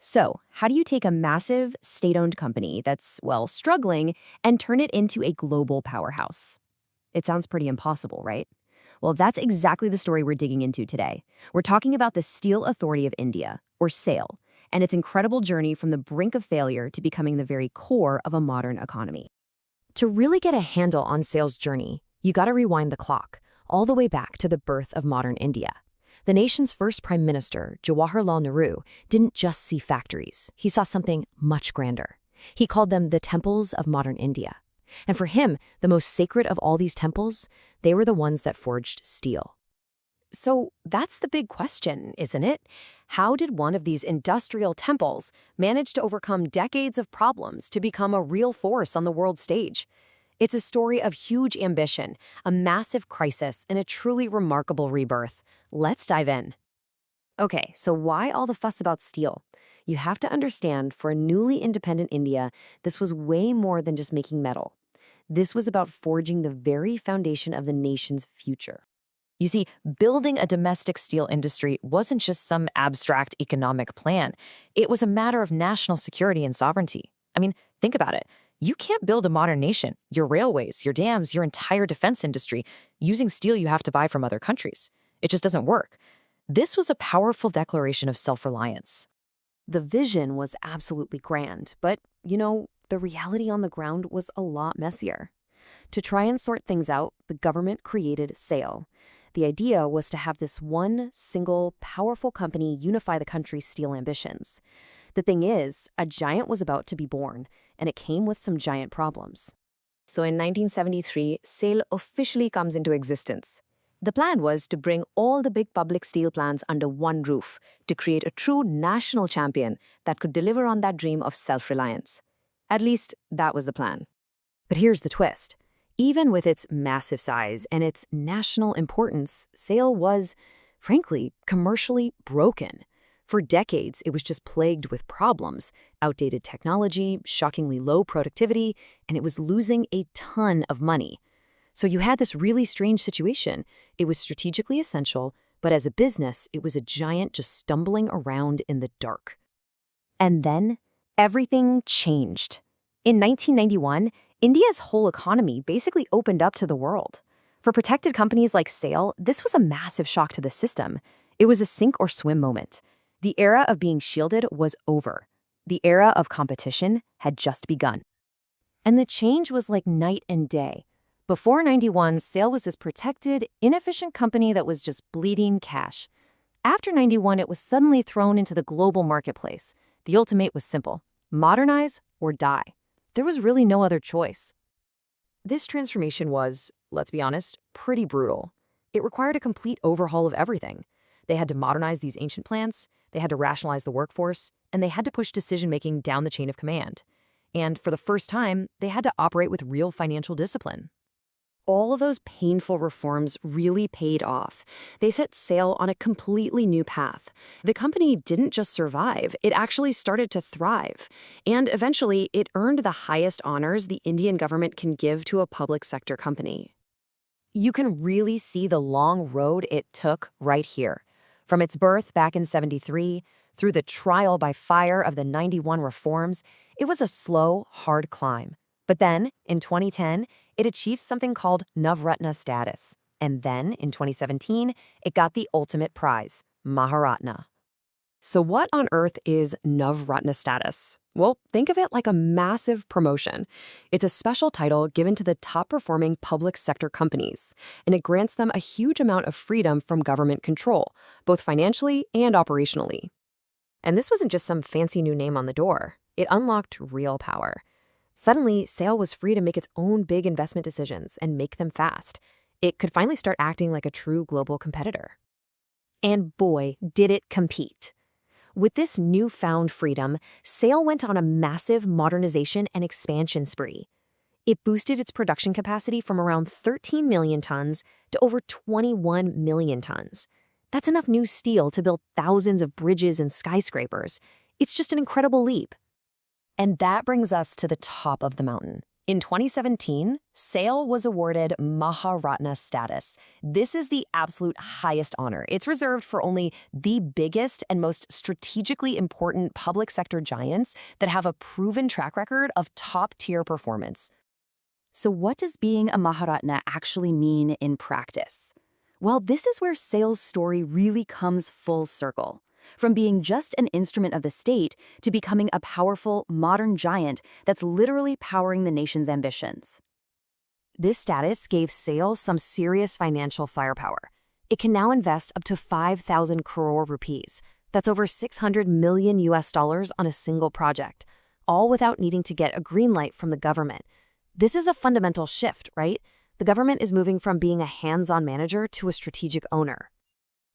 So, how do you take a massive state-owned company that's, well, struggling and turn it into a global powerhouse? It sounds pretty impossible, right? Well, that's exactly the story we're digging into today. We're talking about the Steel Authority of India, or SAIL, and its incredible journey from the brink of failure to becoming the very core of a modern economy. To really get a handle on SAIL's journey, you gotta rewind the clock, all the way back to the birth of modern India. The nation's first prime minister, Jawaharlal Nehru, didn't just see factories. He saw something much grander. He called them the temples of modern India. And for him, the most sacred of all these temples, they were the ones that forged steel. So that's the big question, isn't it? How did one of these industrial temples manage to overcome decades of problems to become a real force on the world stage? It's a story of huge ambition, a massive crisis, and a truly remarkable rebirth. Let's dive in. Okay, so why all the fuss about steel? You have to understand, for a newly independent India, this was way more than just making metal. This was about forging the very foundation of the nation's future. You see, building a domestic steel industry wasn't just some abstract economic plan. It was a matter of national security and sovereignty. I mean, think about it. You can't build a modern nation, your railways, your dams, your entire defense industry, using steel you have to buy from other countries. It just doesn't work. This was a powerful declaration of self-reliance. The vision was absolutely grand, but, the reality on the ground was a lot messier. To try and sort things out, the government created SAIL. The idea was to have this one single, powerful company unify the country's steel ambitions. The thing is, a giant was about to be born, and it came with some giant problems. So in 1973, SAIL officially comes into existence. The plan was to bring all the big public steel plants under one roof to create a true national champion that could deliver on that dream of self-reliance. At least, that was the plan. But here's the twist. Even with its massive size and its national importance, SAIL was, frankly, commercially broken. For decades, it was just plagued with problems, outdated technology, shockingly low productivity, and it was losing a ton of money. So you had this really strange situation. It was strategically essential, but as a business, it was a giant just stumbling around in the dark. And then, everything changed. In 1991, India's whole economy basically opened up to the world. For protected companies like SAIL, this was a massive shock to the system. It was a sink or swim moment. The era of being shielded was over. The era of competition had just begun. And the change was like night and day. Before 91, SAIL was this protected, inefficient company that was just bleeding cash. After 91, it was suddenly thrown into the global marketplace. The ultimate was simple: modernize or die. There was really no other choice. This transformation was, let's be honest, pretty brutal. It required a complete overhaul of everything. They had to modernize these ancient plants, they had to rationalize the workforce, and they had to push decision-making down the chain of command. And for the first time, they had to operate with real financial discipline. All of those painful reforms really paid off. They set SAIL on a completely new path. The company didn't just survive, it actually started to thrive. And eventually, it earned the highest honors the Indian government can give to a public sector company. You can really see the long road it took right here. From its birth back in '73, through the trial by fire of the '91 reforms, it was a slow, hard climb. But then, in 2010, it achieved something called Navratna status. And then, in 2017, it got the ultimate prize, Maharatna. So what on earth is Navratna status? Well, think of it like a massive promotion. It's a special title given to the top-performing public sector companies, and it grants them a huge amount of freedom from government control, both financially and operationally. And this wasn't just some fancy new name on the door. It unlocked real power. Suddenly, SAIL was free to make its own big investment decisions and make them fast. It could finally start acting like a true global competitor. And boy, did it compete. With this newfound freedom, SAIL went on a massive modernization and expansion spree. It boosted its production capacity from around 13 million tons to over 21 million tons. That's enough new steel to build thousands of bridges and skyscrapers. It's just an incredible leap. And that brings us to the top of the mountain, In 2017, SAIL was awarded Maharatna status. This is the absolute highest honor. It's reserved for only the biggest and most strategically important public sector giants that have a proven track record of top-tier performance. So what does being a Maharatna actually mean in practice? Well, this is where SAIL's story really comes full circle. From being just an instrument of the state to becoming a powerful, modern giant that's literally powering the nation's ambitions. This status gave SAIL some serious financial firepower. It can now invest up to 5,000 crore rupees. That's over $600 million on a single project, all without needing to get a green light from the government. This is a fundamental shift, right? The government is moving from being a hands-on manager to a strategic owner.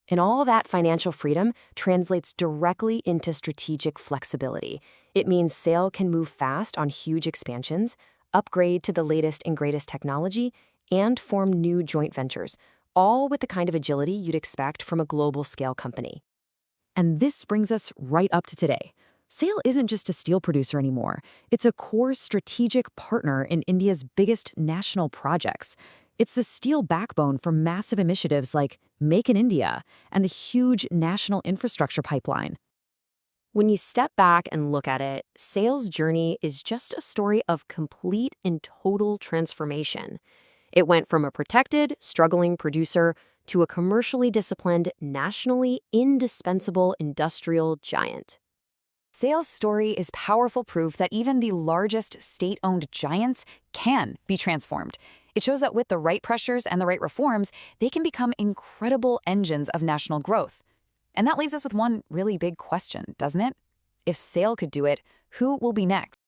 And all that financial freedom translates directly into strategic flexibility. It means SAIL can move fast on huge expansions, upgrade to the latest and greatest technology, and form new joint ventures, all with the kind of agility you'd expect from a global-scale company. And this brings us right up to today. SAIL isn't just a steel producer anymore. It's a core strategic partner in India's biggest national projects. It's the steel backbone for massive initiatives like Make in India and the huge national infrastructure pipeline. When you step back and look at it, SAIL's journey is just a story of complete and total transformation. It went from a protected, struggling producer to a commercially disciplined, nationally indispensable industrial giant. SAIL's story is powerful proof that even the largest state-owned giants can be transformed. It shows that with the right pressures and the right reforms, they can become incredible engines of national growth. And that leaves us with one really big question, doesn't it? If SAIL could do it, who will be next?